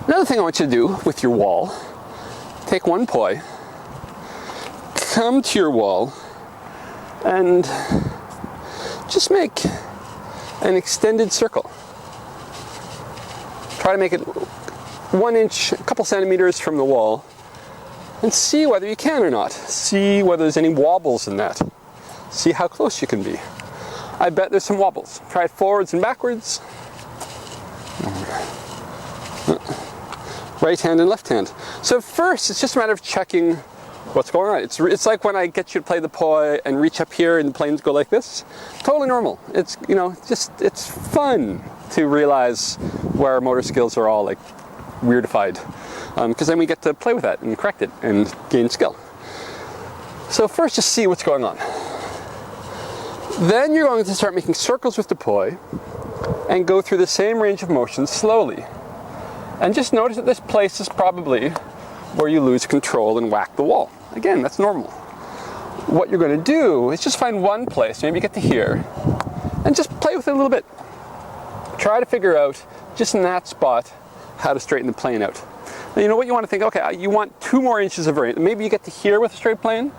Another thing I want you to do with your wall, take one poi, come to your wall, and just make an extended circle. Try to make it 1 inch, a couple centimeters from the wall, and see whether you can or not. See whether there's any wobbles in that. See how close you can be. I bet there's some wobbles. Try it forwards and backwards. Right hand and left hand. So first, it's just a matter of checking what's going on. It's like when I get you to play the poi and reach up here and the planes go like this. Totally normal. It's, you know, it's fun to realize where our motor skills are all like weirdified. Because then we get to play with that and correct it and gain skill. So first, just see what's going on. Then you're going to start making circles with the poi and go through the same range of motion slowly. And just notice that this place is probably where you lose control and whack the wall. Again, that's normal. What you're going to do is just find one place, maybe get to here, and just play with it a little bit. Try to figure out, just in that spot, how to straighten the plane out. Now, you know what you want to think, okay, you want 2 more inches of range. Maybe you get to here with a straight plane,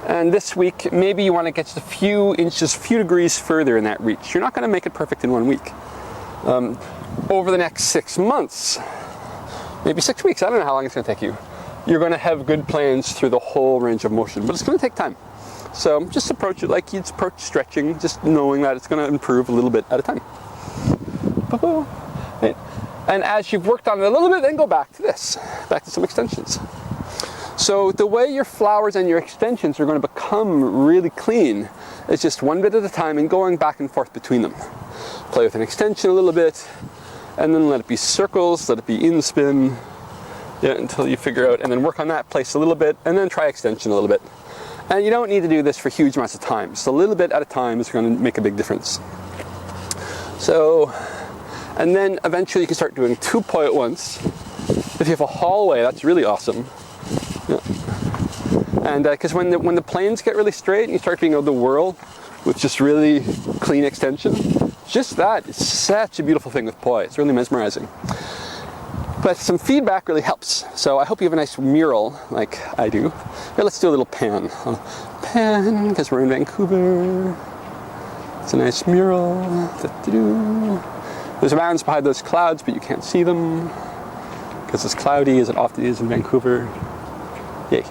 and this week, maybe you want to get just a few inches, few degrees further in that reach. You're not going to make it perfect in 1 week. Over the next 6 months, maybe 6 weeks, I don't know how long it's going to take you, you're going to have good planes through the whole range of motion, but it's going to take time. So just approach it like you'd approach stretching, just knowing that it's going to improve a little bit at a time. Right. And as you've worked on it a little bit, then go back to this, back to some extensions. So the way your flowers and your extensions are going to become really clean is just one bit at a time and going back and forth between them. Play with an extension a little bit, and then let it be circles, let it be in spin, until you figure out, and then work on that place a little bit, and then try extension a little bit. And you don't need to do this for huge amounts of time. Just a little bit at a time is going to make a big difference. So, and then eventually you can start doing 2 poi at once. If you have a hallway, that's really awesome. Yeah. And because when the planes get really straight and you start being able to whirl with just really clean extension, just that is such a beautiful thing with poi. It's really mesmerizing. But some feedback really helps. So I hope you have a nice mural like I do. Here, let's do a little pan. Pan, because we're in Vancouver. It's a nice mural. There's mountains behind those clouds, but you can't see them because it's cloudy as it often is in Vancouver. Yay.